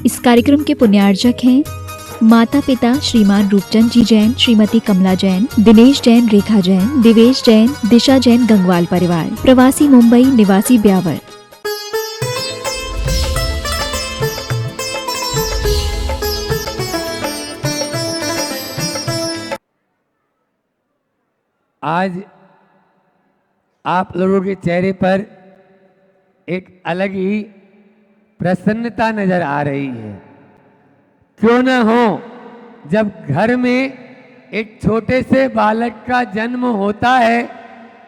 इस कार्यक्रम के पुण्यार्जक हैं माता पिता श्रीमान रूपचंद जी जैन, श्रीमती कमला जैन, दिनेश जैन, रेखा जैन, दिवेश जैन, दिशा जैन, गंगवाल परिवार, प्रवासी मुंबई, निवासी ब्यावर। आज आप लोगों के चेहरे पर एक अलग ही प्रसन्नता नजर आ रही है। क्यों न हो, जब घर में एक छोटे से बालक का जन्म होता है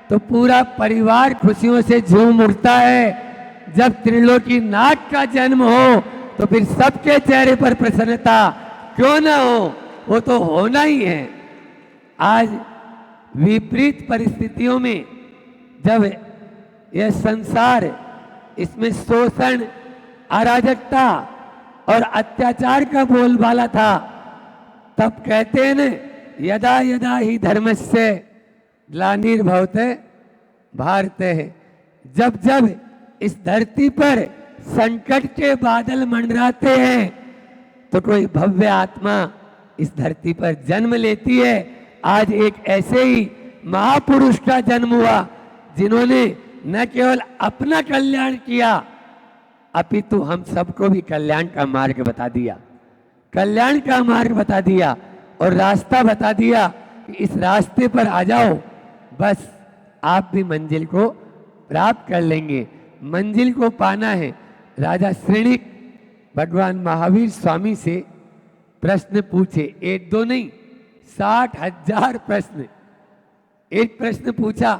तो पूरा परिवार खुशियों से झूम उठता है। जब त्रिलोकी नाग का जन्म हो तो फिर सबके चेहरे पर प्रसन्नता क्यों न हो, वो तो होना ही है। आज विपरीत परिस्थितियों में जब यह संसार, इसमें शोषण, अराजकता और अत्याचार का बोलबाला था, तब कहते हैं न, यदा यदा ही धर्मस्य ग्लानिर्भवते भारतः। जब जब इस धरती पर संकट के बादल मंडराते हैं तो कोई भव्य आत्मा इस धरती पर जन्म लेती है। आज एक ऐसे ही महापुरुष का जन्म हुआ जिन्होंने न केवल अपना कल्याण किया अपितु हम सबको भी कल्याण का मार्ग बता दिया, कल्याण का मार्ग बता दिया और रास्ता बता दिया कि इस रास्ते पर आ जाओ, बस आप भी मंजिल को प्राप्त कर लेंगे। मंजिल को पाना है। राजा श्रेणिक भगवान महावीर स्वामी से प्रश्न पूछे, एक दो नहीं, 60,000 प्रश्न। एक प्रश्न पूछा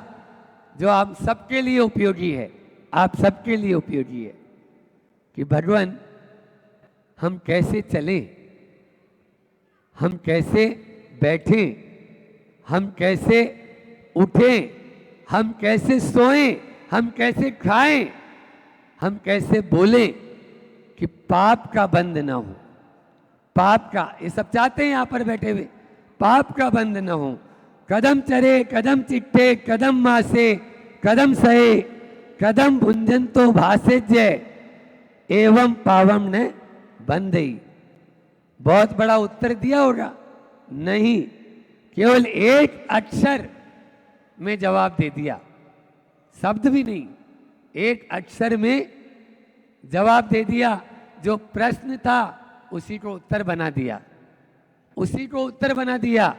जो आप सबके लिए उपयोगी है, आप सबके लिए उपयोगी है कि भगवान हम कैसे चलें, हम कैसे बैठें, हम कैसे उठें, हम कैसे सोएं, हम कैसे खाएं, हम कैसे बोलें कि पाप का बंध ना हो। पाप का, ये सब चाहते हैं यहाँ पर बैठे हुए, पाप का बंध न हो। कदम चरे कदम चिट्ठे कदम मासे कदम सहे कदम भुंजन तो भासे जय एवं पावम ने बंधई। बहुत बड़ा उत्तर दिया होगा? नहीं, केवल एक अक्षर में जवाब दे दिया, शब्द भी नहीं, एक अक्षर में जवाब दे दिया। जो प्रश्न था उसी को उत्तर बना दिया, उसी को उत्तर बना दिया।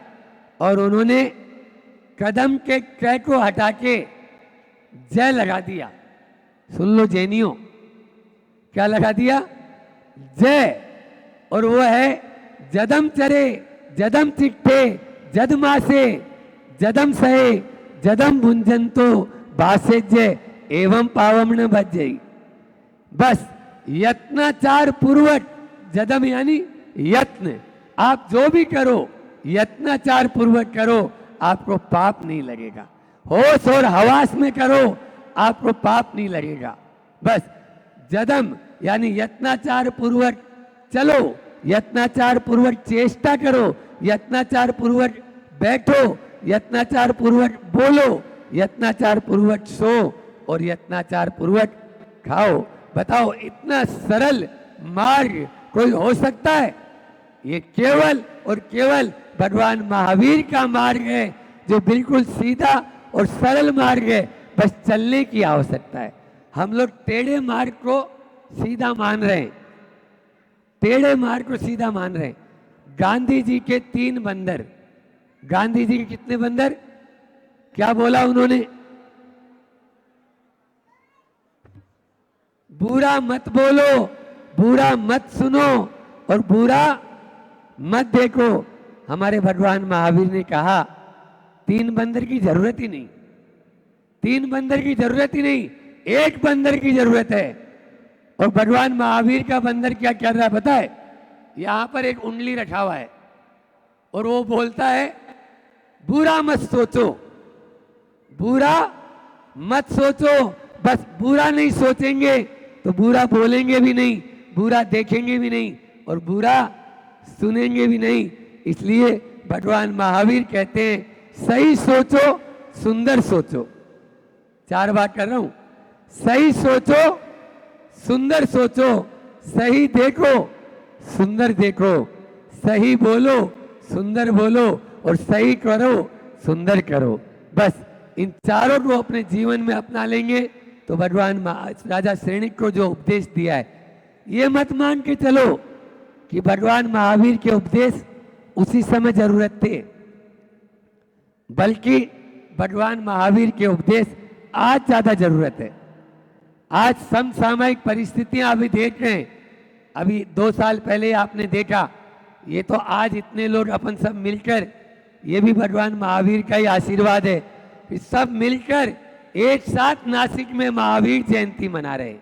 और उन्होंने कदम के क को हटा के जय लगा दिया। सुन लो जैनियों, क्या लगा दिया? जय। और वो है जदम चरे जदम चिट्ठे जदमासे जदम सहे जदम भुंजंतो भासे जय एवं पावम न भजई। बस यत्नाचार पूर्वक, जदम यानी यत्न, आप जो भी करो यत्नाचार पूर्वक करो, आपको पाप नहीं लगेगा। होश और हवास में करो, आपको पाप नहीं लगेगा। बस जदम यानी यत्नाचार पूर्वक चलो, यत्नाचार पूर्वक चेष्टा करो, यत्नाचार पूर्वक बैठो, यत्नाचार पूर्वक बोलो, यत्नाचार पूर्वक सो और यत्नाचार पूर्वक खाओ। बताओ, इतना सरल मार्ग कोई हो सकता है? ये केवल और केवल भगवान महावीर का मार्ग है, जो बिल्कुल सीधा और सरल मार्ग है। बस चलने की आवश्यकता है। हम लोग टेढ़े मार्ग को सीधा मान रहे हैं, टेढ़े मार्ग को सीधा मान रहे हैं। गांधी जी के 3 बंदर, गांधी जी के कितने बंदर? क्या बोला उन्होंने? बुरा मत बोलो, बुरा मत सुनो और बुरा मत देखो। हमारे भगवान महावीर ने कहा 3 बंदर की जरूरत ही नहीं, 3 बंदर की जरूरत ही नहीं, 1 बंदर की जरूरत है। और भगवान महावीर का बंदर क्या कर रहा है पता है? यहां पर एक उंगली रखा हुआ है और वो बोलता है बुरा मत सोचो, बुरा मत सोचो। बस बुरा नहीं सोचेंगे तो बुरा बोलेंगे भी नहीं, बुरा देखेंगे भी नहीं और बुरा सुनेंगे भी नहीं। इसलिए भगवान महावीर कहते हैं सही सोचो, सुंदर सोचो। 4 बार कर रहा हूं, सही सोचो, सुंदर सोचो, सही देखो, सुंदर देखो, सही बोलो, सुंदर बोलो, और सही करो, सुंदर करो। बस इन चारों को अपने जीवन में अपना लेंगे तो भगवान राजा श्रेणिक को जो उपदेश दिया है, ये मत मान के चलो कि भगवान महावीर के उपदेश उसी समय जरूरत थे, बल्कि भगवान महावीर के उपदेश आज ज्यादा जरूरत है। आज समसामयिक परिस्थितियां अभी देख रहे हैं। अभी 2 साल पहले आपने देखा, ये तो आज इतने लोग अपन सब मिलकर, ये भी भगवान महावीर का ही आशीर्वाद है कि सब मिलकर एक साथ नासिक में महावीर जयंती मना रहे।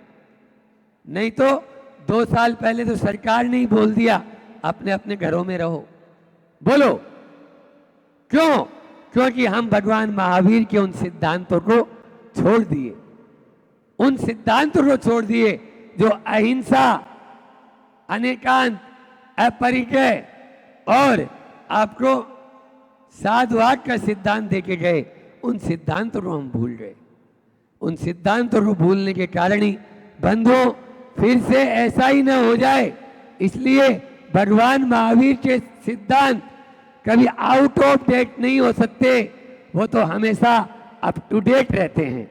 नहीं तो 2 साल पहले तो सरकार ने ही बोल दिया अपने अपने घरों में रहो। बोलो क्यों? क्योंकि हम भगवान महावीर के उन सिद्धांतों को छोड़ दिए, उन सिद्धांतों को छोड़ दिए जो अहिंसा, अनेकांत, अपरिग्रह और आपको साधुवाद का सिद्धांत देके गए, उन सिद्धांतों को हम भूल गए। उन सिद्धांतों को भूलने के कारण ही बंधुओं फिर से ऐसा ही न हो जाए, इसलिए भगवान महावीर के सिद्धांत कभी आउट ऑफ डेट नहीं हो सकते, वो तो हमेशा अप टू डेट रहते हैं,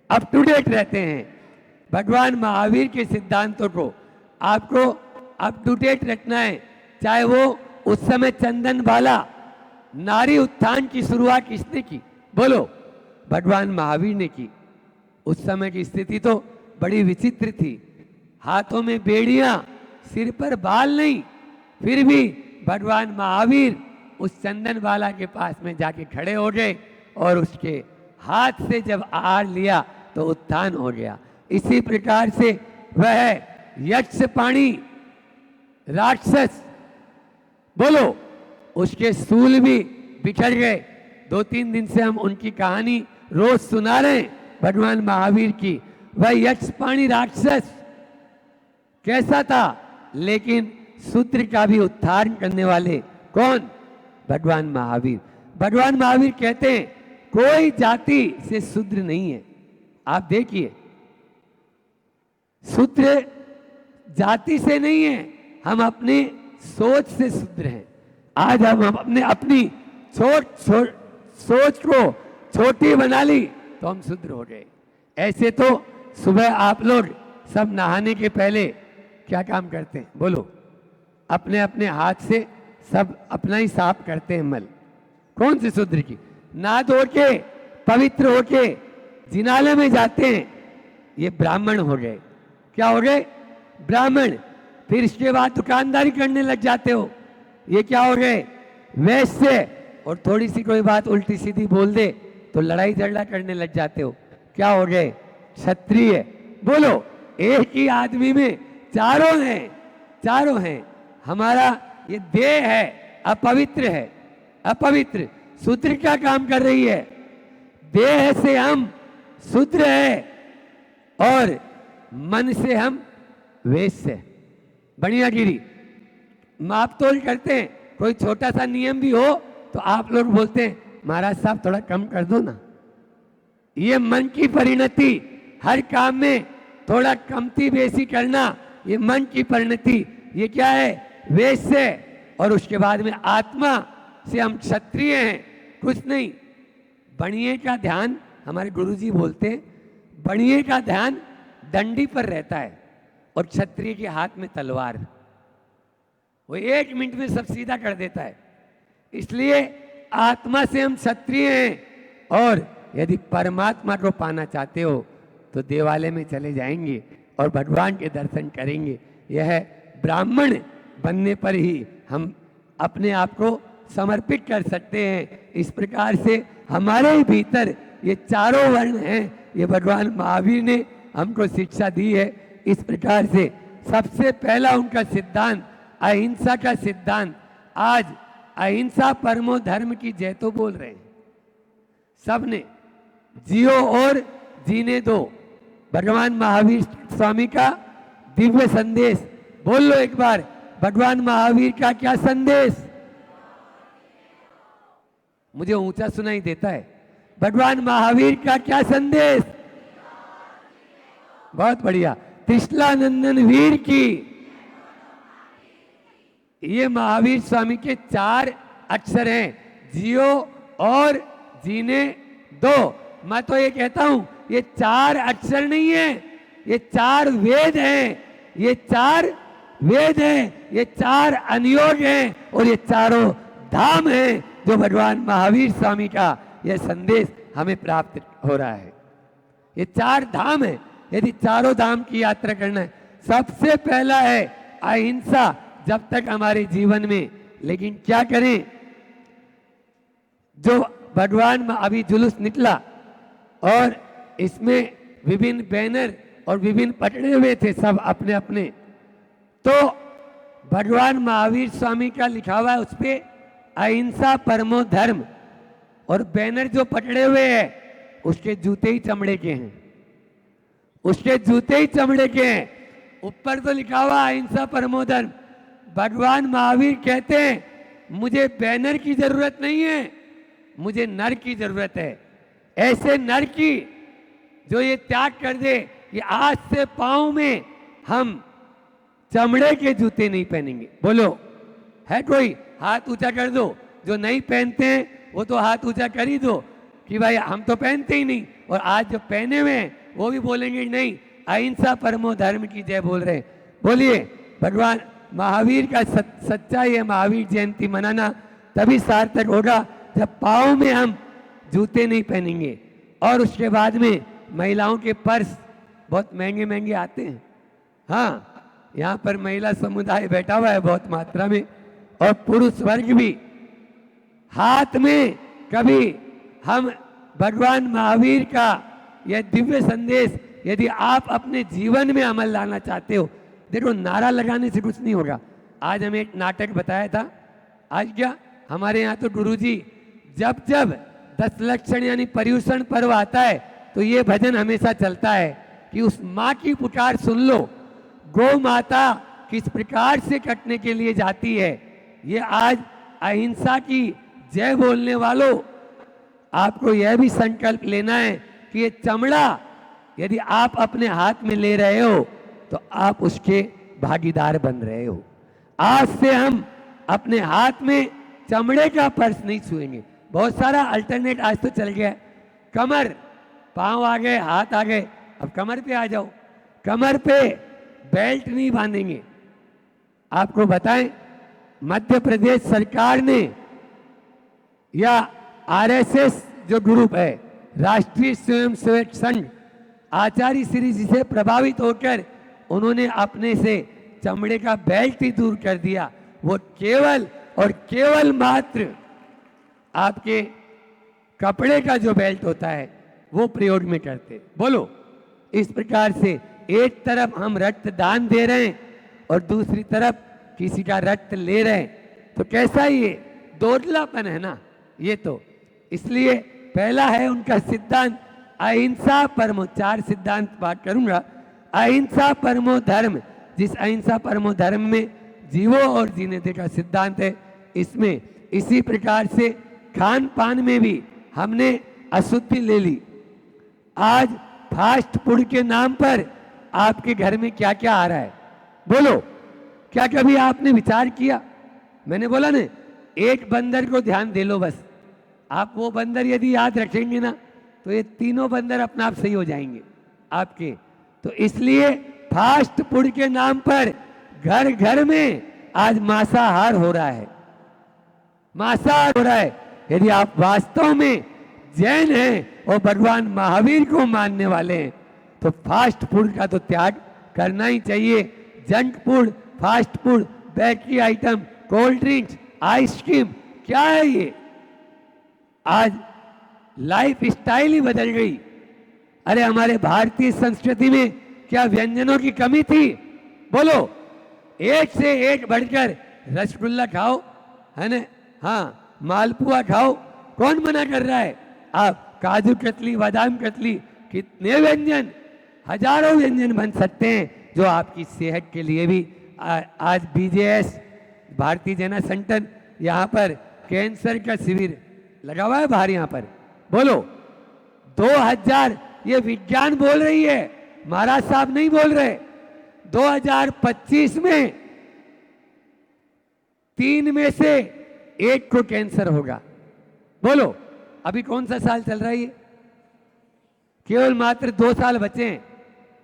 अप टू डेट रहते हैं। भगवान महावीर के सिद्धांतों को आपको अप टू डेट रखना है। चाहे वो उस समय चंदन वाला नारी उत्थान की शुरुआत किसने की? बोलो, भगवान महावीर ने की। उस समय की स्थिति तो बड़ी विचित्र थी, हाथों में बेड़ियां, सिर पर बाल नहीं, फिर भी भगवान महावीर उस चंदन वाला के पास में जाके खड़े हो गए और उसके हाथ से जब आहार लिया तो उत्थान हो गया। इसी प्रकार से वह यक्ष पाणी राक्षस, बोलो, उसके सूल भी बिखर गए। 2-3 दिन से हम उनकी कहानी रोज सुना रहे हैं भगवान महावीर की। वह यक्ष पाणी राक्षस कैसा था, लेकिन शूद्र का भी उत्थान करने वाले कौन? भगवान महावीर। भगवान महावीर कहते हैं कोई जाति से शूद्र नहीं है। आप देखिए, शूद्र जाति से नहीं है, हम अपनी सोच से शूद्र हैं। आज हम अपनी सोच को छोटी बना ली तो हम शूद्र हो गए। ऐसे तो सुबह आप लोग सब नहाने के पहले क्या काम करते हैं? बोलो, अपने अपने हाथ से सब अपना ही साफ करते हैं मल। कौन से शूद्र की? ना धो के पवित्र होके जिनालय में जाते हैं, ये ब्राह्मण हो गए। क्या हो गए? ब्राह्मण। फिर इसके बाद दुकानदारी करने लग जाते हो, ये क्या हो गए? वैश्य। और थोड़ी सी कोई बात उल्टी सीधी बोल दे तो लड़ाई झगड़ा करने लग जाते हो, क्या हो गए? क्षत्रिय। बोलो, एक ही आदमी में चारों हैं। हमारा ये देह है अपवित्र है, अपवित्र। शूद्र क्या काम कर रही है? देह से हम शूद्र है और मन से हम वैश्य। बढ़िया गिरी। माप तोल करते हैं, कोई छोटा सा नियम भी हो तो आप लोग बोलते हैं महाराज साहब थोड़ा कम कर दो ना। ये मन की परिणति, हर काम में थोड़ा कमती बेसी करना, ये मन की परिणति। ये क्या है? वैश्य। और उसके बाद में आत्मा से हम क्षत्रिय हैं, कुछ नहीं। बणिये का ध्यान, हमारे गुरुजी बोलते हैं, बणिये का ध्यान डंडी पर रहता है और क्षत्रिय के हाथ में तलवार। वो 1 मिनट में सब सीधा कर देता है। इसलिए आत्मा से हम क्षत्रिय हैं और यदि परमात्मा को पाना चाहते हो तो देवालय में चले जाएंगे और भगवान के दर्शन करेंगे। यह ब्राह्मण बनने पर ही हम अपने आप को समर्पित कर सकते हैं। इस प्रकार से हमारे ही भीतर ये चारों वर्ण हैं, ये भगवान महावीर ने हमको शिक्षा दी है। इस प्रकार से सबसे पहला उनका सिद्धांत अहिंसा का सिद्धांत। आज अहिंसा परमो धर्म की जय तो बोल रहे हैं सबने, जियो और जीने दो। भगवान महावीर स्वामी का दिव्य संदेश बोल लो एक बार। भगवान महावीर का क्या संदेश? मुझे ऊंचा सुनाई देता है। भगवान महावीर का क्या संदेश? बहुत बढ़िया। त्रिशलानंदन वीर की। ये महावीर स्वामी के 4 अक्षर हैं, जियो और जीने दो। मैं तो ये कहता हूं ये 4 अक्षर नहीं है, ये 4 वेद हैं, ये 4 वेद हैं, ये 4 अनुयोग हैं और ये चारों धाम हैं जो भगवान महावीर स्वामी का यह संदेश हमें प्राप्त हो रहा है। ये 4 धाम है। यदि चारों धाम की यात्रा करना है, सबसे पहला है अहिंसा जब तक हमारे जीवन में। लेकिन क्या करें, जो भगवान अभी जुलूस निकला और इसमें विभिन्न बैनर और विभिन्न पकड़े हुए थे सब अपने अपने, तो भगवान महावीर स्वामी का लिखा हुआ है उस पर अहिंसा परमो धर्म, और बैनर जो पकड़े हुए हैं उसके जूते ही चमड़े के हैं, उसके जूते ही चमड़े के हैं। ऊपर तो लिखा हुआ अहिंसा परमो धर्म। भगवान महावीर कहते हैं मुझे बैनर की जरूरत नहीं है, मुझे नर की जरूरत है। ऐसे नर की जो ये त्याग कर दे कि आज से पांव में हम चमड़े के जूते नहीं पहनेंगे। बोलो है कोई? हाथ ऊंचा कर दो। जो नहीं पहनते हैं वो तो हाथ ऊंचा कर ही दो कि भाई हम तो पहनते ही नहीं, और आज जो पहने हुए हैं वो भी बोलेंगे नहीं अहिंसा परमो धर्म की जय बोल रहे हैं। बोलिए भगवान महावीर का सच्चा ये महावीर जयंती मनाना तभी सार्थक होगा जब पाँव में हम जूते नहीं पहनेंगे। और उसके बाद में महिलाओं के पर्स बहुत महंगे महंगे आते हैं। हाँ, यहाँ पर महिला समुदाय बैठा हुआ है बहुत मात्रा में, और पुरुष वर्ग भी। हाथ में कभी हम भगवान महावीर का यह दिव्य संदेश यदि आप अपने जीवन में अमल लाना चाहते हो, देखो नारा लगाने से कुछ नहीं होगा। आज हमें एक नाटक बताया था, आज क्या हमारे यहाँ तो गुरुजी जब जब 10 लक्षण यानी पर्युषण पर्व आता है तो ये भजन हमेशा चलता है कि उस माँ की पुकार सुन लो, गौ माता किस प्रकार से कटने के लिए जाती है। ये आज अहिंसा की जय बोलने वालों, आपको यह भी संकल्प लेना है कि ये चमड़ा यदि आप अपने हाथ में ले रहे हो तो आप उसके भागीदार बन रहे हो। आज से हम अपने हाथ में चमड़े का पर्स नहीं छुएंगे। बहुत सारा अल्टरनेट आज तो चल गया, कमर, पांव आ गए, हाथ आ गए, अब कमर पे आ जाओ। कमर पे बेल्ट नहीं बांधेंगे। आपको बताएं, मध्य प्रदेश सरकार ने या आरएसएस जो ग्रुप है, राष्ट्रीय स्वयंसेवक संघ, आचार्य श्री जी से प्रभावित होकर उन्होंने अपने से चमड़े का बेल्ट ही दूर कर दिया। वो केवल और केवल मात्र आपके कपड़े का जो बेल्ट होता है वो प्रयोग में करते। बोलो, इस प्रकार से एक तरफ हम रक्तदान दे रहे हैं और दूसरी तरफ किसी का रक्त ले रहे हैं, तो कैसा ये दोगलापन है ना ये तो। इसलिए पहला है उनका सिद्धांत अहिंसा परमो, 4 सिद्धांत बात करूंगा। अहिंसा परमो धर्म, जिस अहिंसा परमो धर्म में जीवो और जीने दे का सिद्धांत है, इसमें इसी प्रकार से खान पान में भी हमने अशुद्धि ले ली। आज फास्ट फूड के नाम पर आपके घर में क्या क्या आ रहा है, बोलो, क्या कभी आपने विचार किया? मैंने बोला ना, एक बंदर को ध्यान दे लो बस। आप वो बंदर यदि याद रखेंगे ना तो ये तीनों बंदर अपने आप सही हो जाएंगे आपके। तो इसलिए फास्ट फूड के नाम पर घर घर में आज मांसाहार हो रहा है, मांसाहार हो रहा है। यदि आप वास्तव में जैन हैं और भगवान महावीर को मानने वाले हैं तो फास्ट फूड का तो त्याग करना ही चाहिए। Junk food, fast food, bakery item, cold drinks, ice cream, क्या है ये? आज लाइफ स्टाइल ही बदल गई। अरे हमारे भारतीय संस्कृति में क्या व्यंजनों की कमी थी? बोलो, एक से एक बढ़कर रसगुल्ला खाओ, है ना, हाँ, मालपुआ खाओ, कौन मना कर रहा है? आप काजू कतली, बादाम कतली, कितने व्यंजन, हजारों व्यंजन बन सकते हैं जो आपकी सेहत के लिए भी। आज बीजेएस, भारतीय जन संगठन, यहाँ पर कैंसर का शिविर लगा हुआ है बाहर। यहाँ पर बोलो 2000, ये विज्ञान बोल रही है, महाराज साहब नहीं बोल रहे। 2025 में 3 में से 1 को कैंसर होगा। बोलो अभी कौन सा साल चल रहा है ये? केवल मात्र 2 साल बचे हैं।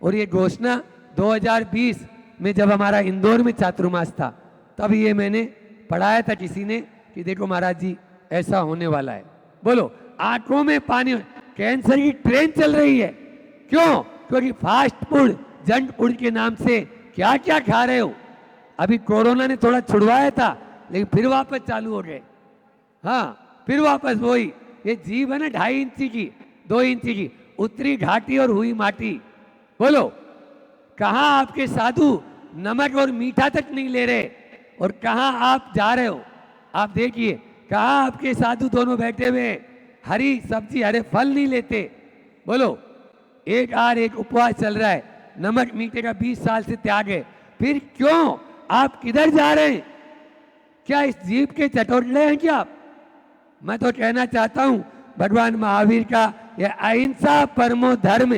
और ये घोषणा 2020 में जब हमारा इंदौर में चातुर्मास था तब ये मैंने पढ़ाया था किसी ने कि देखो महाराज जी ऐसा होने वाला है। बोलो आंखों में पानी, कैंसर की ट्रेन चल रही है। क्यों? क्योंकि फास्ट फूड, जंक फूड के नाम से क्या क्या खा रहे हो। अभी कोरोना ने थोड़ा छुड़वाया था लेकिन फिर वापस चालू हो गए। हाँ फिर वापस वही। ये जीभ है ना 2.5 इंची की, 2 इंची की, उतरी घाटी और हुई माटी। बोलो कहाँ आपके साधु नमक और मीठा तक नहीं ले रहे और कहाँ आप जा रहे हो। आप देखिए कहाँ आपके साधु दोनों बैठे हुए हरी सब्जी हरे फल नहीं लेते। बोलो एक उपवास चल रहा है, नमक मीठे का 20 साल से त्याग है, फिर क्यों आप किधर जा रहे हैं? क्या इस जीव के चटोरे हैं क्या आप? मैं तो कहना चाहता हूं भगवान महावीर का यह अहिंसा परमो धर्म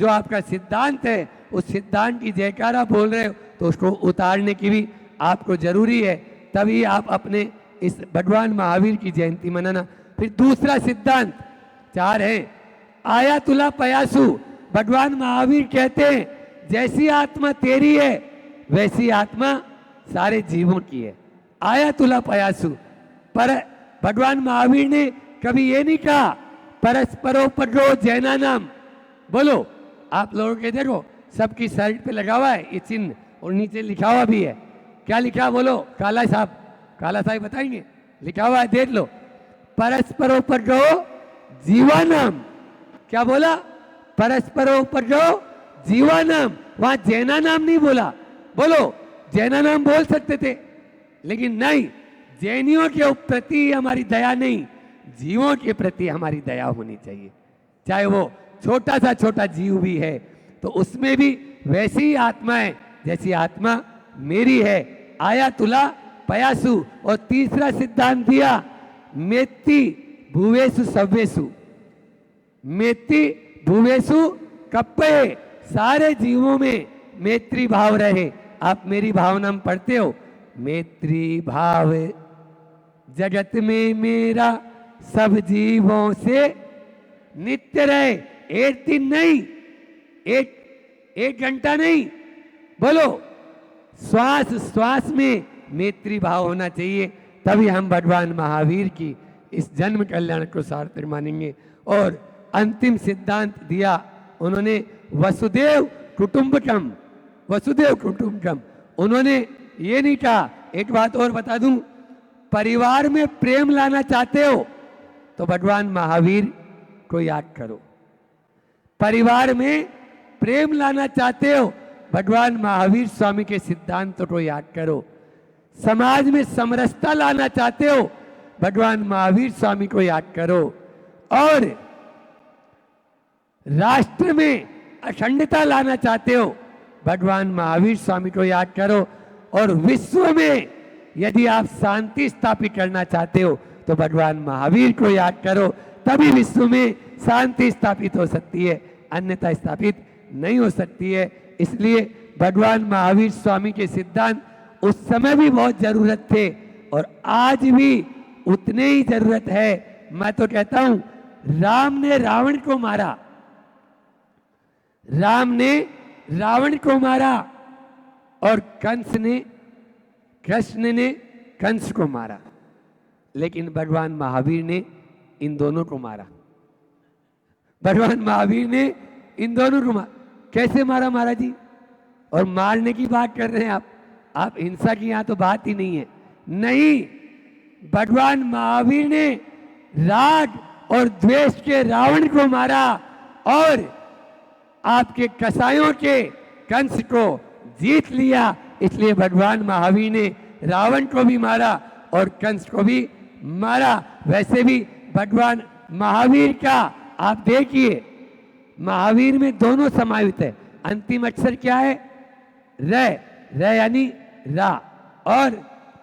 जो आपका सिद्धांत है, उस सिद्धांत की जयकारा बोल रहे हो तो उसको उतारने की भी आपको जरूरी है, तभी आप अपने इस भगवान महावीर की जयंती मनाना। फिर दूसरा सिद्धांत 4 है आया तुला पयासु। भगवान महावीर कहते हैं जैसी आत्मा तेरी है वैसी आत्मा सारे जीवों की है। आया तुला पयासु। पर भगवान महावीर ने कभी ये नहीं कहा परस्परोपद्रव जैना नाम। बोलो आप लोगों के देखो सबकी शर्ट पे लगा हुआ है ये चिन्ह और नीचे लिखा हुआ भी है। क्या लिखा? बोलो काला साहब बताएंगे। लिखा हुआ है देख लो, परस्परोपद्रव जीवानाम। क्या बोला? परस्परोपद्रव जीवानाम। वहां जैना नाम नहीं बोला। बोलो जैना नाम बोल सकते थे लेकिन नहीं, जैनियों के प्रति हमारी दया नहीं, जीवों के प्रति हमारी दया होनी चाहिए। चाहे वो छोटा सा छोटा जीव भी है तो उसमें भी वैसी ही आत्मा है जैसी आत्मा मेरी है। आया तुला पयासु। और तीसरा सिद्धांत दिया मेत्ती भुवेसु सव्वेसु। मेत्ती भुवेसु कप्पे। सारे जीवों में मैत्री भाव रहे। आप मेरी भावना में पढ़ते हो मैत्री भाव जगत में मेरा सब जीवों से नित्य रहे। एक दिन नहीं, एक घंटा नहीं। बोलो श्वास श्वास में मैत्री भाव होना चाहिए, तभी हम भगवान महावीर की इस जन्म कल्याण को सार्थक मानेंगे। और अंतिम सिद्धांत दिया उन्होंने वसुदेव कुटुंबकम। वसुदेव कुटुंबकम। उन्होंने ये नहीं कहा, एक बात और बता दूं, परिवार में प्रेम लाना चाहते हो तो भगवान महावीर को याद करो। परिवार में प्रेम लाना चाहते हो भगवान महावीर स्वामी के सिद्धांतों को याद करो। समाज में समरसता लाना चाहते हो भगवान महावीर स्वामी को याद करो। और राष्ट्र में अखंडता लाना चाहते हो भगवान महावीर स्वामी को याद करो। और विश्व में यदि आप शांति स्थापित करना चाहते हो तो भगवान महावीर को याद करो, तभी विश्व में शांति स्थापित हो सकती है, अन्यथा स्थापित नहीं हो सकती है। इसलिए भगवान महावीर स्वामी के सिद्धांत उस समय भी बहुत जरूरत थे और आज भी उतने ही जरूरत है। मैं तो कहता हूं राम ने रावण को मारा, राम ने रावण को मारा और कृष्ण ने कंस को मारा, लेकिन भगवान महावीर ने इन दोनों को मारा। भगवान महावीर ने इन दोनों को मारा। कैसे मारा महाराज जी? और मारने की बात कर रहे हैं आप हिंसा की यहां तो बात ही नहीं है। नहीं, भगवान महावीर ने राग और द्वेष के रावण को मारा और आपके कसायों के कंस को जीत लिया। इसलिए भगवान महावीर ने रावण को भी मारा और कंस को भी मारा। वैसे भी भगवान महावीर का आप देखिए, महावीर में दोनों समाहित है। अंतिम अक्षर क्या है? र यानी रा, और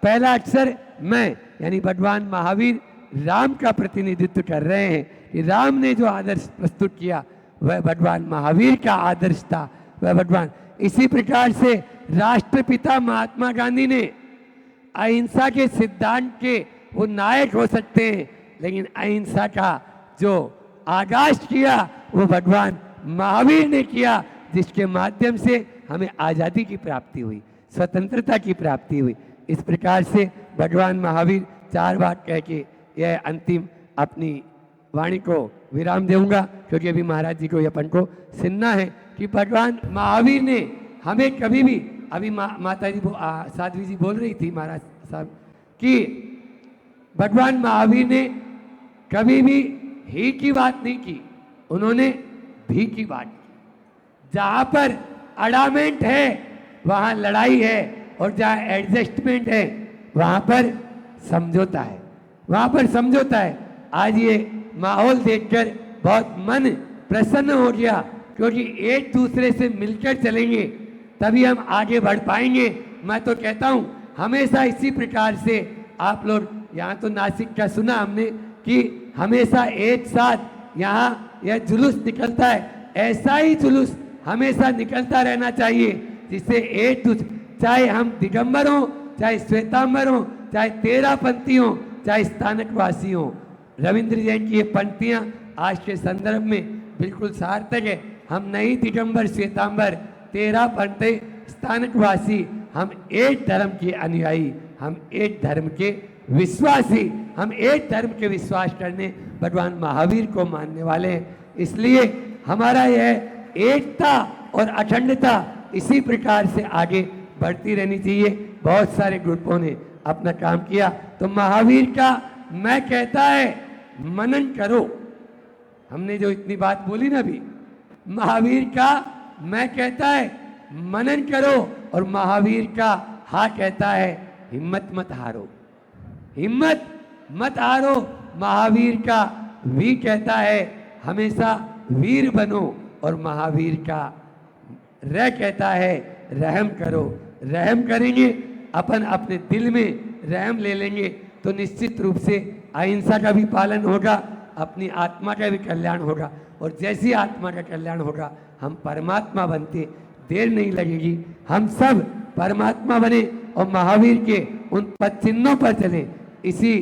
पहला अक्षर मैं, यानी भगवान महावीर राम का प्रतिनिधित्व कर रहे हैं कि राम ने जो आदर्श प्रस्तुत किया वह भगवान महावीर का आदर्श था, वह भगवान। इसी प्रकार से राष्ट्रपिता महात्मा गांधी ने अहिंसा के सिद्धांत के वो नायक हो सकते हैं, लेकिन अहिंसा का जो आगाज किया वो भगवान महावीर ने किया, जिसके माध्यम से हमें आज़ादी की प्राप्ति हुई, स्वतंत्रता की प्राप्ति हुई। इस प्रकार से भगवान महावीर 4 बात कह के यह अंतिम अपनी वाणी को विराम दूंगा, क्योंकि अभी महाराज जी को अपन को सुनना है कि भगवान महावीर ने हमें कभी भी, अभी माता जी साध्वी जी बोल रही थी महाराज साहब कि भगवान महावीर ने कभी भी ही की बात नहीं की, उन्होंने भी की बात की। जहाँ पर अडामेंट है वहाँ लड़ाई है, और जहाँ एडजस्टमेंट है वहाँ पर समझौता है, वहाँ पर समझौता है। आज ये माहौल देखकर बहुत मन प्रसन्न हो गया, क्योंकि एक दूसरे से मिलकर चलेंगे तभी हम आगे बढ़ पाएंगे। मैं तो कहता हूँ हमेशा इसी प्रकार से आप लोग, यहाँ तो नासिक का सुना हमने कि हमेशा एक साथ यहाँ यह जुलूस निकलता है, ऐसा ही जुलूस हमेशा निकलता रहना चाहिए, जिससे एक दूसरे, चाहे हम दिगंबर हों, चाहे श्वेतांबर हों, चाहे तेरापंथी हों, चाहे स्थानकवासी हों। रविंद्र जैन की ये पंक्तियाँ आज के संदर्भ में बिल्कुल सार्थक है। हम नहीं दिगंबर श्वेतांबर तेरापंथी स्थानकवासी, हम एक धर्म के अनुयायी, हम एक धर्म के विश्वासी, हम एक धर्म के विश्वास करने भगवान महावीर को मानने वाले हैं। इसलिए हमारा यह एकता और अखंडता इसी प्रकार से आगे बढ़ती रहनी चाहिए। बहुत सारे ग्रुपों ने अपना काम किया, तो महावीर का मैं कहता है मनन करो। हमने जो इतनी बात बोली ना अभी, महावीर का मैं कहता है मनन करो, और महावीर का हाँ कहता है हिम्मत मत हारो, हिम्मत मत हारो। महावीर का वी कहता है हमेशा वीर बनो, और महावीर का रह कहता है रहम करो। रहम करेंगे अपन, अपने दिल में रहम ले लेंगे तो निश्चित रूप से अहिंसा का भी पालन होगा, अपनी आत्मा का भी कल्याण होगा, और जैसी आत्मा का कल्याण होगा हम परमात्मा बनते देर नहीं लगेगी। हम सब परमात्मा बने और महावीर के उन पद चिन्हों पर चलें। इसी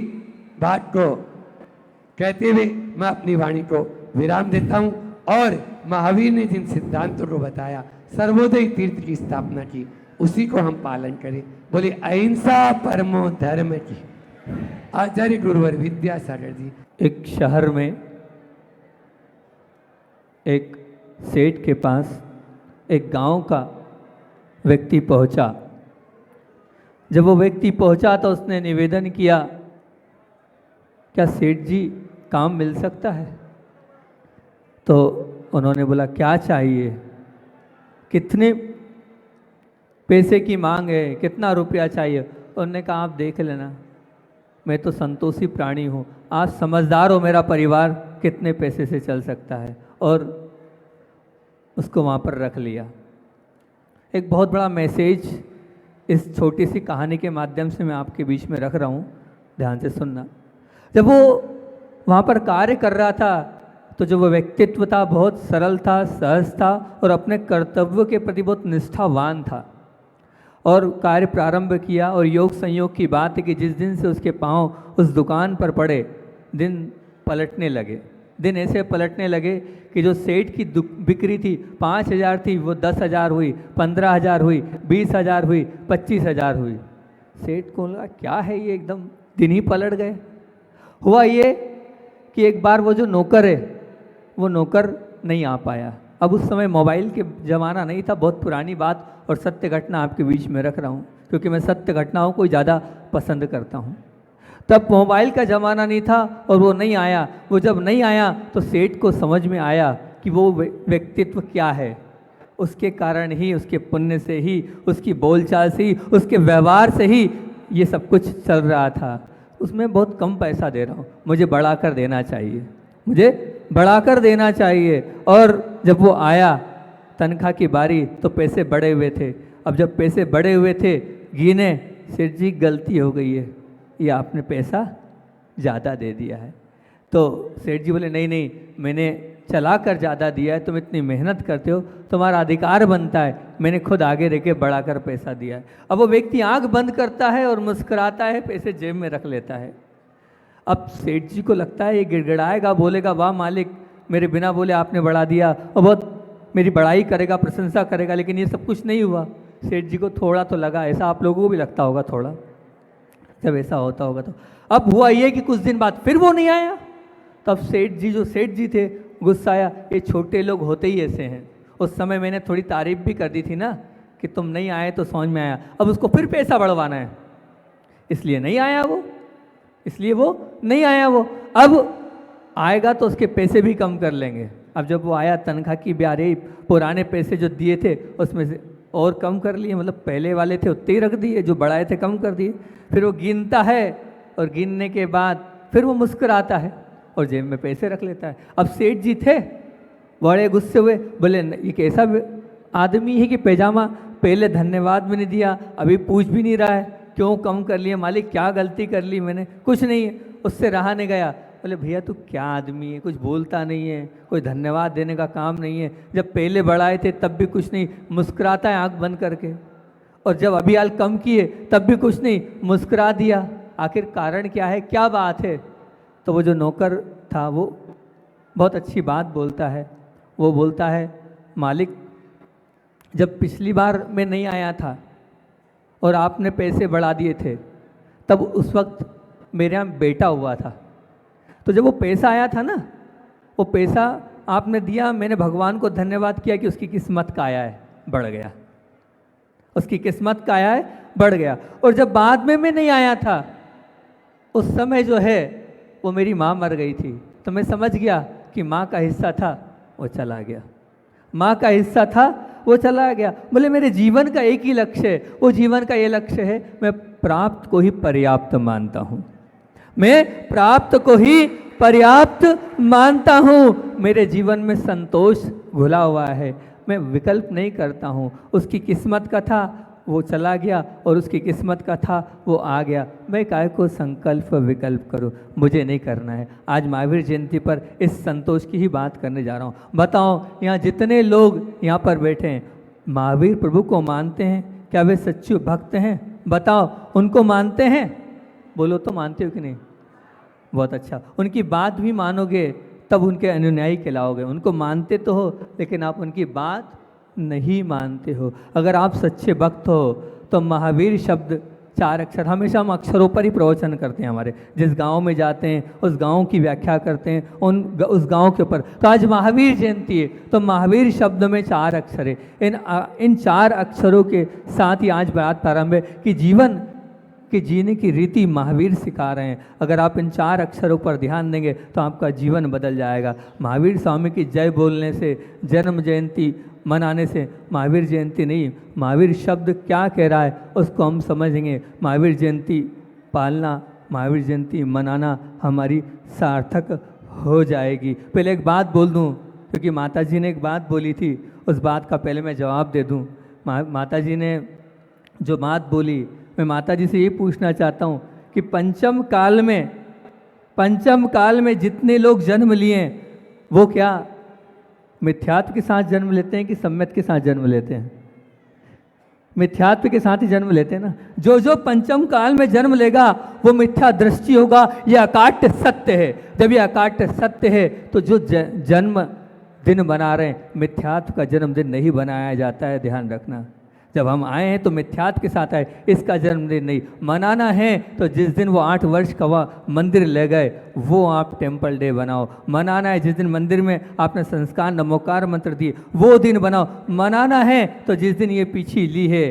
बात को कहते हुए मैं अपनी वाणी को विराम देता हूँ। और महावीर ने जिन सिद्धांतों को बताया, सर्वोदय तीर्थ की स्थापना की, उसी को हम पालन करें। बोले अहिंसा परमो धर्म की। आचार्य गुरुवर विद्यासागर जी। एक शहर में एक सेठ के पास एक गांव का व्यक्ति पहुंचा। जब वो व्यक्ति पहुंचा तो उसने निवेदन किया, क्या सेठ जी काम मिल सकता है? तो उन्होंने बोला क्या चाहिए, कितने पैसे की मांग है, कितना रुपया चाहिए? उन्होंने कहा आप देख लेना, मैं तो संतोषी प्राणी हूँ, आप समझदार हो, मेरा परिवार कितने पैसे से चल सकता है। और उसको वहाँ पर रख लिया। एक बहुत बड़ा मैसेज इस छोटी सी कहानी के माध्यम से मैं आपके बीच में रख रहा हूँ, ध्यान से सुनना। जब वो वहाँ पर कार्य कर रहा था तो जो वो व्यक्तित्व था बहुत सरल था, सहज था, और अपने कर्तव्य के प्रति बहुत निष्ठावान था। और कार्य प्रारंभ किया, और योग संयोग की बात है कि जिस दिन से उसके पांव उस दुकान पर पड़े, दिन पलटने लगे। दिन ऐसे पलटने लगे कि जो सेठ की बिक्री थी 5,000 थी, वो 10,000 हुई, 15,000 हुई, 20,000 हुई, 25,000 हुई। सेठ को लगा क्या है ये, एकदम दिन ही पलट गए। हुआ ये कि एक बार वो जो नौकर है वो नौकर नहीं आ पाया। अब उस समय मोबाइल के ज़माना नहीं था, बहुत पुरानी बात और सत्य घटना आपके बीच में रख रहा हूँ, क्योंकि मैं सत्य घटनाओं को ज़्यादा पसंद करता हूँ। तब मोबाइल का ज़माना नहीं था और वो नहीं आया। वो जब नहीं आया तो सेठ को समझ में आया कि वो व्यक्तित्व क्या है। उसके कारण ही, उसके पुण्य से ही, उसकी बोलचाल से ही, उसके व्यवहार से ही ये सब कुछ चल रहा था। उसमें बहुत कम पैसा दे रहा हूँ, मुझे बढ़ाकर देना चाहिए, मुझे बढ़ाकर देना चाहिए। और जब वो आया तनख्वाह की बारी तो पैसे बढ़े हुए थे। अब जब पैसे बढ़े हुए थे, गिने, सेठ जी गलती हो गई है, ये आपने पैसा ज़्यादा दे दिया है। तो सेठ जी बोले नहीं नहीं, मैंने चला कर ज़्यादा दिया है, तुम इतनी मेहनत करते हो, तुम्हारा अधिकार बनता है, मैंने खुद आगे रह के बढ़ा कर पैसा दिया है। अब वो व्यक्ति आंख बंद करता है और मुस्कुराता है, पैसे जेब में रख लेता है। अब सेठ जी को लगता है ये गिड़गिड़ाएगा, बोलेगा वाह मालिक, मेरे बिना बोले आपने बढ़ा दिया, और बहुत मेरी बड़ाई करेगा, प्रशंसा करेगा, लेकिन ये सब कुछ नहीं हुआ। सेठ जी को थोड़ा तो लगा, ऐसा आप लोगों को भी लगता होगा थोड़ा, जब ऐसा होता होगा तो। अब हुआ ये कि कुछ दिन बाद फिर वो नहीं आया। तब सेठ जी, जो सेठ जी थे, गुस्सा आया, ये छोटे लोग होते ही ऐसे हैं। उस समय मैंने थोड़ी तारीफ भी कर दी थी ना कि तुम नहीं आए तो समझ में आया, अब उसको फिर पैसा बढ़वाना है, इसलिए नहीं आया वो, इसलिए वो नहीं आया। वो अब आएगा तो उसके पैसे भी कम कर लेंगे। अब जब वो आया, तनख्वाह की ब्यारे पुराने पैसे जो दिए थे उसमें से और कम कर लिए, मतलब पहले वाले थे उतने ही रख दिए, जो बढ़ाए थे कम कर दिए। फिर वो गिनता है और गिनने के बाद फिर वो मुस्कुराता है और जेब में पैसे रख लेता है। अब सेठ जी थे बड़े गुस्से हुए, बोले ये कैसा आदमी है कि पैजामा पहले धन्यवाद भी नहीं दिया, अभी पूछ भी नहीं रहा है, क्यों कम कर लिया मालिक, क्या गलती कर ली मैंने? कुछ नहीं है। उससे रहा नहीं गया। बोले भैया तू क्या आदमी है, कुछ बोलता नहीं है, कोई धन्यवाद देने का काम नहीं है, जब पहले बढ़ाए थे तब भी कुछ नहीं, मुस्कुराता है आंख बंद करके, और जब अभी हाल कम किए तब भी कुछ नहीं, मुस्कुरा दिया। आखिर कारण क्या है, क्या बात है? तो वो जो नौकर था वो बहुत अच्छी बात बोलता है। वो बोलता है मालिक, जब पिछली बार मैं नहीं आया था और आपने पैसे बढ़ा दिए थे, तब उस वक्त मेरे यहाँ बेटा हुआ था, तो जब वो पैसा आया था ना, वो पैसा आपने दिया, मैंने भगवान को धन्यवाद किया कि उसकी किस्मत का आया है, बढ़ गया, उसकी किस्मत का आया है, बढ़ गया। और जब बाद में मैं नहीं आया था, उस समय जो है वो मेरी माँ मर गई थी, तो मैं समझ गया कि माँ का हिस्सा था वो चला गया, माँ का हिस्सा था वो चला गया। बोले मेरे जीवन का एक ही लक्ष्य है, वो जीवन का ये लक्ष्य है, मैं प्राप्त को ही पर्याप्त मानता हूँ, मैं प्राप्त को ही पर्याप्त मानता हूँ। मेरे जीवन में संतोष घुला हुआ है, मैं विकल्प नहीं करता हूँ। उसकी किस्मत का था वो चला गया और उसकी किस्मत का था वो आ गया, मैं काहे को संकल्प विकल्प करूँ, मुझे नहीं करना है। आज महावीर जयंती पर इस संतोष की ही बात करने जा रहा हूँ। बताओ यहाँ जितने लोग यहाँ पर बैठे हैं महावीर प्रभु को मानते हैं, क्या वे सच्चे भक्त हैं? बताओ, उनको मानते हैं? बोलो तो मानते हो कि नहीं? बहुत अच्छा, उनकी बात भी मानोगे तब उनके अनुयायी कहलाओगे। उनको मानते तो हो लेकिन आप उनकी बात नहीं मानते हो। अगर आप सच्चे भक्त हो तो महावीर शब्द 4 अक्षर, हमेशा हम अक्षरों पर ही प्रवचन करते हैं। हमारे जिस गांव में जाते हैं उस गांव की व्याख्या करते हैं, उस गांव के ऊपर। तो आज महावीर जयंती है तो महावीर शब्द में 4 अक्षर है। इन 4 अक्षरों के साथ ही आज बात प्रारंभ है कि जीवन कि जीने की रीति महावीर सिखा रहे हैं। अगर आप इन 4 अक्षरों पर ध्यान देंगे तो आपका जीवन बदल जाएगा। महावीर स्वामी की जय बोलने से, जन्म जयंती मनाने से महावीर जयंती नहीं, महावीर शब्द क्या कह रहा है उसको हम समझेंगे। महावीर जयंती पालना, महावीर जयंती मनाना हमारी सार्थक हो जाएगी। पहले एक बात बोल दूं, क्योंकि माता जी ने एक बात बोली थी, उस बात का पहले मैं जवाब दे दूं। माता जी ने जो बात बोली, मैं माता जी से ये पूछना चाहता हूँ कि पंचम काल में जितने लोग जन्म लिए वो क्या मिथ्यात्व के साथ जन्म लेते हैं कि सम्यक के साथ जन्म लेते हैं? मिथ्यात्व के साथ ही जन्म लेते हैं ना। जो पंचम काल में जन्म लेगा वो मिथ्या दृष्टि होगा, यह अकाट्य सत्य है। जब यह अकाट्य सत्य है तो जो जन्म दिन बना रहे हैं, मिथ्यात्व का जन्मदिन नहीं बनाया जाता है, ध्यान रखना। जब हम आए हैं तो मिथ्यात्व के साथ आए, इसका जन्मदिन नहीं मनाना है। तो जिस दिन वो 8 वर्ष का हुआ मंदिर ले गए वो आप टेम्पल डे बनाओ। मनाना है जिस दिन मंदिर में आपने संस्कार नमोकार मंत्र दिए वो दिन बनाओ। मनाना है तो जिस दिन ये पीछी ली है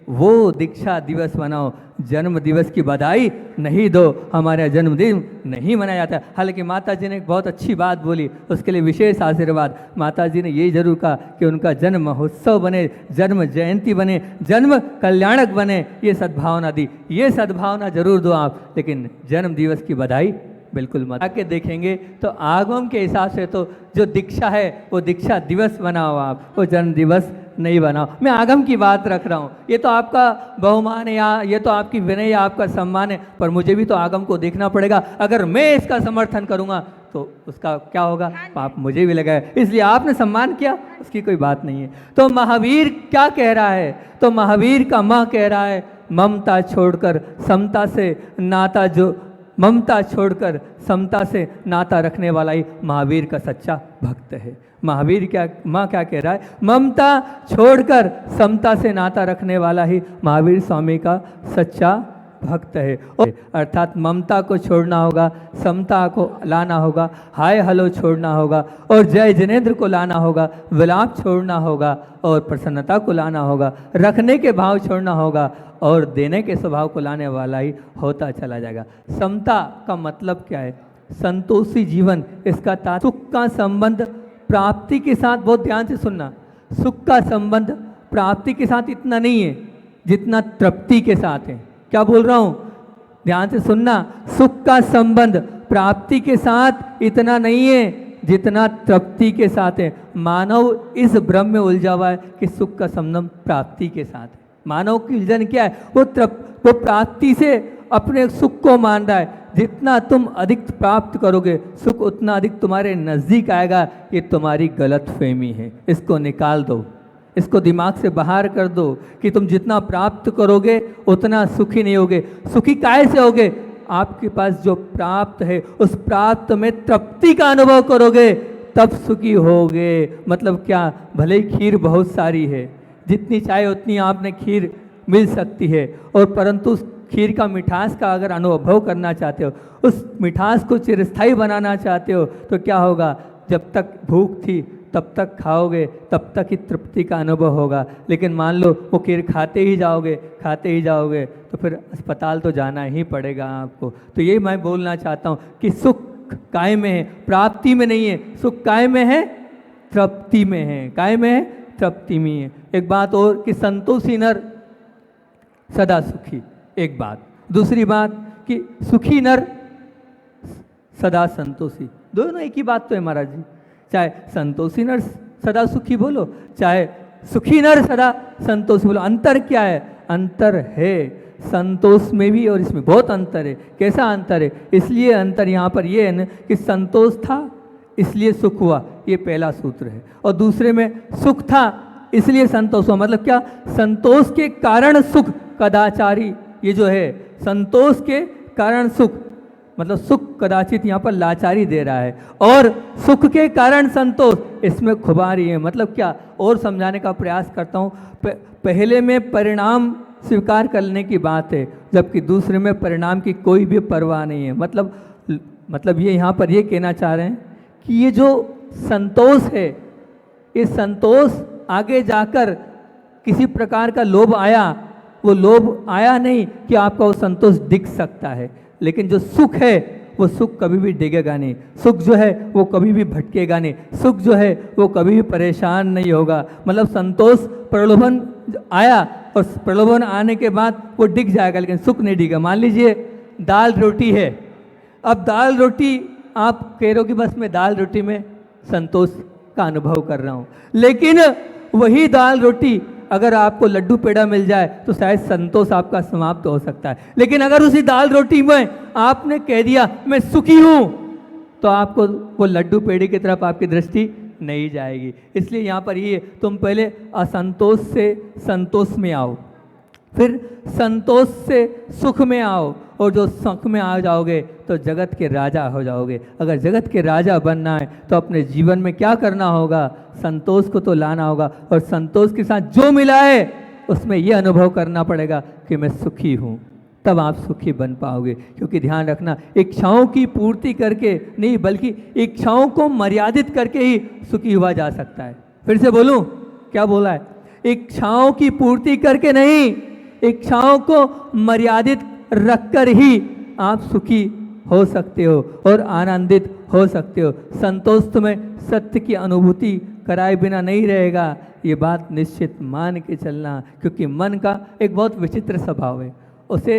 वो दीक्षा दिवस मनाओ। जन्म दिवस की बधाई नहीं दो, हमारा जन्मदिन नहीं मनाया जाता। हालांकि माता जी ने एक बहुत अच्छी बात बोली, उसके लिए विशेष आशीर्वाद। माता जी ने ये जरूर कहा कि उनका जन्म महोत्सव बने, जन्म जयंती बने, जन्म कल्याणक बने, ये सद्भावना दी। ये सद्भावना जरूर दो आप, लेकिन जन्म दिवस की बधाई बिल्कुल मत। आके देखेंगे तो आगम के हिसाब से तो जो दीक्षा है वो दीक्षा दिवस बनाओ आप, वो जन्म दिवस नहीं बनाओ। मैं आगम की बात रख रहा हूँ, ये तो आपका बहुमान है या ये तो आपकी विनय या आपका सम्मान है, पर मुझे भी तो आगम को देखना पड़ेगा। अगर मैं इसका समर्थन करूँगा तो उसका क्या होगा, पाप मुझे भी लगा है, इसलिए आपने सम्मान किया, उसकी कोई बात नहीं है। तो महावीर क्या कह रहा है, तो महावीर का माँ कह रहा है ममता छोड़कर समता से नाता, जो ममता छोड़कर समता से नाता रखने वाला ही महावीर का सच्चा भक्त है। महावीर क्या, माँ क्या कह रहा है, ममता छोड़कर समता से नाता रखने वाला ही महावीर स्वामी का सच्चा भक्त है। अर्थात ममता को छोड़ना होगा, समता को लाना होगा, हाय हलो छोड़ना होगा, और जय जिनेंद्र को लाना होगा, विलाप छोड़ना होगा, और प्रसन्नता को लाना होगा, रखने के भाव छोड़ना होगा, और देने के स्वभाव को लाने वाला ही होता चला जाएगा। समता का मतलब क्या है, संतोषी जीवन, इसका सुख का संबंध प्राप्ति के साथ, बहुत ध्यान से सुनना, सुख का संबंध प्राप्ति के साथ इतना नहीं है जितना तृप्ति के साथ है। क्या बोल रहा हूं, ध्यान से सुनना, सुख का संबंध प्राप्ति के साथ इतना नहीं है जितना तृप्ति के साथ है। मानव इस भ्रम में उलझा हुआ है कि सुख का संबंध प्राप्ति के साथ है। मानव की उलझन क्या है, वो प्राप्ति से अपने सुख को मान रहा है। जितना तुम अधिक प्राप्त करोगे सुख उतना अधिक तुम्हारे नज़दीक आएगा। ये तुम्हारी गलत फहमी है, इसको निकाल दो, इसको दिमाग से बाहर कर दो कि तुम जितना प्राप्त करोगे उतना सुखी नहीं होगे। सुखी काहे से होगे, आपके पास जो प्राप्त है उस प्राप्त में तृप्ति का अनुभव करोगे तब सुखी होगे। मतलब क्या, भले ही खीर बहुत सारी है, जितनी चाहे उतनी आपने खीर मिल सकती है, और परंतु उस खीर का मिठास का अगर अनुभव करना चाहते हो, उस मिठास को चिरस्थायी बनाना चाहते हो, तो क्या होगा, जब तक भूख थी तब तक खाओगे, तब तक ही तृप्ति का अनुभव होगा। लेकिन मान लो वो खीर खाते ही जाओगे तो फिर अस्पताल तो जाना ही पड़ेगा आपको। तो यही मैं बोलना चाहता हूँ कि सुख काय में है, प्राप्ति में नहीं है। सुख काय में है, तृप्ति में है। काय में है, तृप्ति में है। एक बात और कि संतोषी नर सदा सुखी, एक बात। दूसरी बात कि सुखी नर सदा संतोषी, दोनों एक ही बात तो है महाराज जी। चाहे संतोषी नर सदा सुखी बोलो, चाहे सुखी नर सदा संतोषी बोलो। अंतर क्या है, अंतर है संतोष में भी और इसमें बहुत अंतर है। कैसा अंतर है, इसलिए अंतर यहाँ पर ये है न कि संतोष था इसलिए सुख हुआ, ये पहला सूत्र है। और दूसरे में सुख था इसलिए संतोष हुआ। मतलब क्या, संतोष के कारण सुख, कदाचारी, ये जो है संतोष के कारण सुख, मतलब सुख कदाचित यहाँ पर लाचारी दे रहा है, और सुख के कारण संतोष, इसमें खुबारी है। मतलब क्या, और समझाने का प्रयास करता हूँ। पहले में परिणाम स्वीकार करने की बात है, जबकि दूसरे में परिणाम की कोई भी परवाह नहीं है। मतलब ये यहाँ पर ये कहना चाह रहे हैं कि ये जो संतोष है, ये संतोष आगे जाकर किसी प्रकार का लोभ आया, वो लोभ आया नहीं कि आपका वो संतोष दिख सकता है। लेकिन जो सुख है वो सुख कभी भी डिगेगा नहीं, सुख जो है वो कभी भी भटकेगा नहीं, सुख जो है वो कभी भी परेशान नहीं होगा। मतलब संतोष प्रलोभन आया और प्रलोभन आने के बाद वो डिग जाएगा, लेकिन सुख नहीं डिगेगा। मान लीजिए दाल रोटी है, अब दाल रोटी आप कह रहे हो कि बस मैं दाल रोटी में संतोष का अनुभव कर रहा हूँ, लेकिन वही दाल रोटी अगर आपको लड्डू पेड़ा मिल जाए तो शायद संतोष आपका समाप्त हो सकता है। लेकिन अगर उसी दाल रोटी में आपने कह दिया मैं सुखी हूँ, तो आपको वो लड्डू पेड़े की तरफ आपकी दृष्टि नहीं जाएगी। इसलिए यहाँ पर ये, तुम पहले असंतोष से संतोष में आओ, फिर संतोष से सुख में आओ, और जो सुख में आ जाओगे तो जगत के राजा हो जाओगे। अगर जगत के राजा बनना है तो अपने जीवन में क्या करना होगा, संतोष को तो लाना होगा, और संतोष के साथ जो मिला है उसमें यह अनुभव करना पड़ेगा कि मैं सुखी हूँ, तब आप सुखी बन पाओगे। क्योंकि ध्यान रखना, इच्छाओं की पूर्ति करके नहीं, बल्कि इच्छाओं को मर्यादित करके ही सुखी हुआ जा सकता है। फिर से बोलूं, क्या बोला है, इच्छाओं की पूर्ति करके नहीं, इच्छाओं को मर्यादित रखकर ही आप सुखी हो सकते हो और आनंदित हो सकते हो। संतोष तुम्हें सत्य की अनुभूति कराए बिना नहीं रहेगा, ये बात निश्चित मान के चलना। क्योंकि मन का एक बहुत विचित्र स्वभाव है, उसे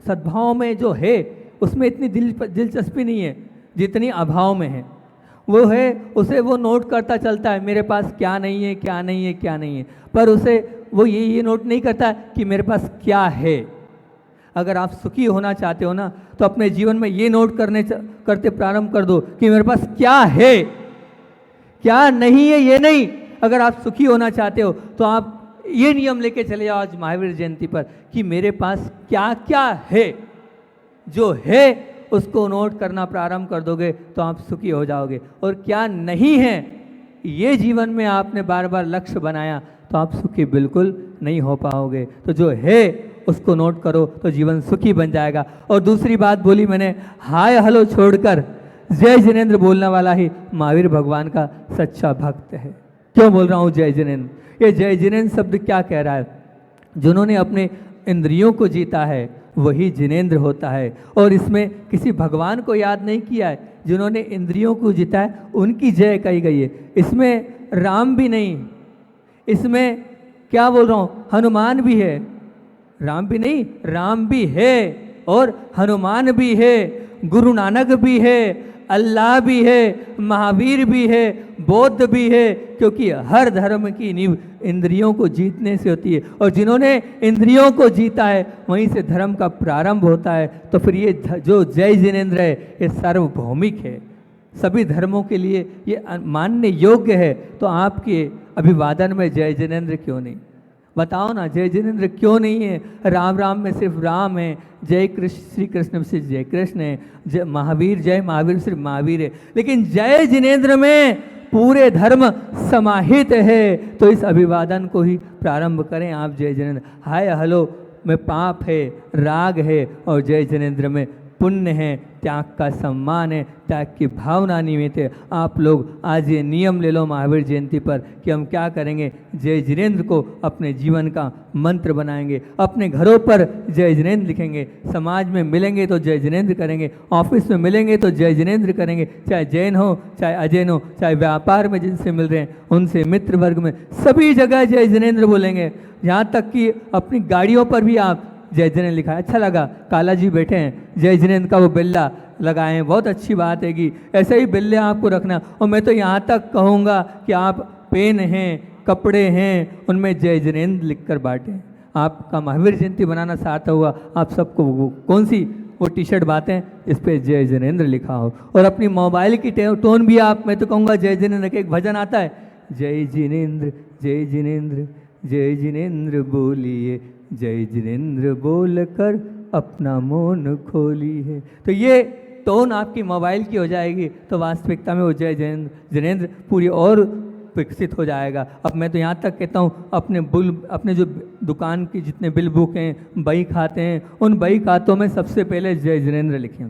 सद्भाव में जो है उसमें इतनी दिलचस्पी नहीं है जितनी अभाव में है। वो है, उसे वो नोट करता चलता है मेरे पास क्या नहीं है, क्या नहीं है, क्या नहीं है, पर उसे वो ये नोट नहीं करता कि मेरे पास क्या है। अगर आप सुखी होना चाहते हो ना, तो अपने जीवन में ये नोट करते प्रारंभ कर दो कि मेरे पास क्या है, क्या नहीं है, ये नहीं। अगर आप सुखी होना चाहते हो तो आप ये नियम लेके चले जाओ आज महावीर जयंती पर कि मेरे पास क्या क्या है। जो है उसको नोट करना प्रारंभ कर दोगे तो आप सुखी हो जाओगे। और क्या नहीं है, ये जीवन में आपने बार बार लक्ष्य बनाया तो आप सुखी बिल्कुल नहीं हो पाओगे। तो जो है उसको नोट करो तो जीवन सुखी बन जाएगा। और दूसरी बात बोली मैंने, हाय हलो छोड़कर जय जिनेंद्र बोलने वाला ही महावीर भगवान का सच्चा भक्त है। क्यों बोल रहा हूँ जय जिनेंद्र? ये जय जिनेंद्र शब्द क्या कह रहा है? जिन्होंने अपने इंद्रियों को जीता है वही जिनेंद्र होता है। और इसमें किसी भगवान को याद नहीं किया है, जिन्होंने इंद्रियों को जीता है उनकी जय कही गई है। इसमें राम भी नहीं, इसमें क्या बोल रहा हूँ, हनुमान भी है। राम भी नहीं, राम भी है और हनुमान भी है, गुरु नानक भी है, अल्लाह भी है, महावीर भी है, बौद्ध भी है। क्योंकि हर धर्म की नींव इंद्रियों को जीतने से होती है। और जिन्होंने इंद्रियों को जीता है वहीं से धर्म का प्रारंभ होता है। तो फिर ये जो जय जिनेंद्र है ये सार्वभौमिक है, सभी धर्मों के लिए ये मानने योग्य है। तो आपके अभिवादन में जय जिनेंद्र क्यों नहीं? बताओ ना, जय जिनेंद्र क्यों नहीं है? राम राम में सिर्फ राम है, जय कृष्ण श्री कृष्ण में सिर्फ जय कृष्ण है, जय महावीर सिर्फ महावीर है। लेकिन जय जिनेंद्र में पूरे धर्म समाहित है। तो इस अभिवादन को ही प्रारंभ करें आप जय जिनेंद्र। हाय हलो में पाप है, राग है, और जय जिनेंद्र में पुण्य है, त्याग का सम्मान है, त्याग की भावना निमित्त है। आप लोग आज ये नियम ले लो महावीर जयंती पर कि हम क्या करेंगे, जय जिनेंद्र को अपने जीवन का मंत्र बनाएंगे। अपने घरों पर जय जिनेंद्र लिखेंगे, समाज में मिलेंगे तो जय जिनेंद्र करेंगे, ऑफिस में मिलेंगे तो जय जिनेंद्र करेंगे, चाहे जैन हो चाहे अजैन हो, चाहे व्यापार में जिनसे मिल रहे हैं उनसे, मित्र वर्ग में, सभी जगह जय जिनेंद्र बोलेंगे। यहाँ तक कि अपनी गाड़ियों पर भी आप जय जिनेंद्र लिखा है। अच्छा लगा, काला जी बैठे हैं, जय जिनेंद्र का वो बिल्ला लगाए हैं, बहुत अच्छी बात है कि ऐसे ही बिल्ले आपको रखना। और मैं तो यहाँ तक कहूँगा कि आप पेन हैं, कपड़े हैं, उनमें जय जिनेंद्र लिख कर बांटें। आपका महावीर जयंती बनाना सार्थक हुआ। आप सबको कौन सी वो टी शर्ट बातें इस पर जय जिनेंद्र लिखा हो। और अपनी मोबाइल की टोन भी आप, मैं तो कहूँगा जय जिनेंद्र के एक भजन आता है, जय जिनेंद्र जय जिनेंद्र जय जिनेंद्र बोलिए, जय जिनेंद्र बोल कर अपना मौन खोली है। तो ये टोन आपकी मोबाइल की हो जाएगी तो वास्तविकता में वो जय जिनेंद्र पूरी और विकसित हो जाएगा। अब मैं तो यहाँ तक कहता हूँ, अपने जो दुकान की जितने बिल बुक हैं, बही खाते हैं, उन बही खातों में सबसे पहले जय जिनेंद्र लिखें,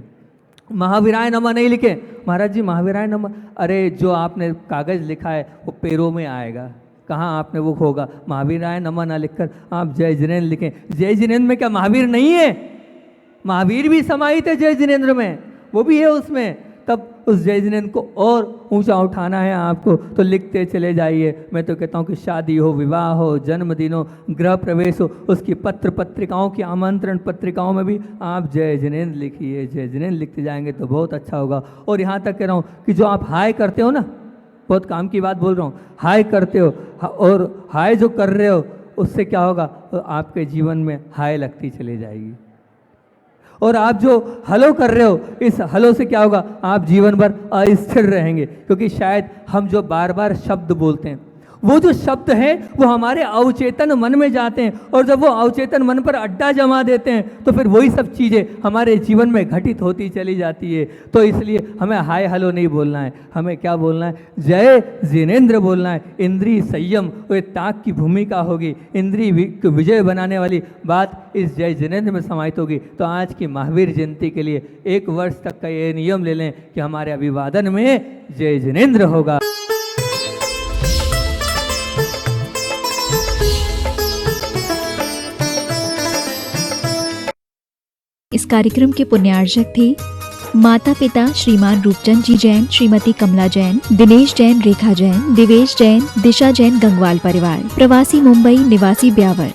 महावीराय नमः नहीं लिखें। महाराज जी महावीराय नमः, अरे जो आपने कागज़ लिखा है वो पैरों में आएगा, कहाँ आपने वो होगा। महावीराय नमः ना लिखकर आप जय जिनेंद्र लिखें। जय जिनेंद्र में क्या महावीर नहीं है? महावीर भी समाहित है जय जिनेंद्र में, वो भी है उसमें। तब उस जय जिनेंद्र को और ऊंचा उठाना है आपको, तो लिखते चले जाइए। मैं तो कहता हूँ कि शादी हो, विवाह हो, जन्मदिन हो, गृह प्रवेश हो, उसकी पत्र पत्रिकाओं की आमंत्रण पत्रिकाओं में भी आप जय जिनेंद्र लिखिए। जय जिनेंद्र लिखते जाएंगे तो बहुत अच्छा होगा। और यहाँ तक कह रहा हूँ कि जो आप हाय करते हो ना, बहुत काम की बात बोल रहा हूँ, हाय करते हो और हाय जो कर रहे हो उससे क्या होगा, तो आपके जीवन में हाय लगती चली जाएगी। और आप जो हलो कर रहे हो, इस हलो से क्या होगा, आप जीवन भर अस्थिर रहेंगे। क्योंकि शायद हम जो बार बार शब्द बोलते हैं, वो जो शब्द हैं वो हमारे अवचेतन मन में जाते हैं, और जब वो अवचेतन मन पर अड्डा जमा देते हैं तो फिर वही सब चीज़ें हमारे जीवन में घटित होती चली जाती है। तो इसलिए हमें हाय हलो नहीं बोलना है, हमें क्या बोलना है, जय जिनेंद्र बोलना है। इंद्रिय संयम और त्याग की भूमिका होगी, इंद्रिय विजय बनाने वाली बात इस जय जिनेंद्र में समाहित होगी। तो आज की महावीर जयंती के लिए 1 वर्ष तक का ये नियम ले लें कि हमारे अभिवादन में जय जिनेंद्र होगा। इस कार्यक्रम के पुण्यार्चक थे माता पिता श्रीमान रूपचंद जी जैन, श्रीमती कमला जैन, दिनेश जैन, रेखा जैन, दिवेश जैन, दिशा जैन, गंगवाल परिवार, प्रवासी मुंबई, निवासी ब्यावर।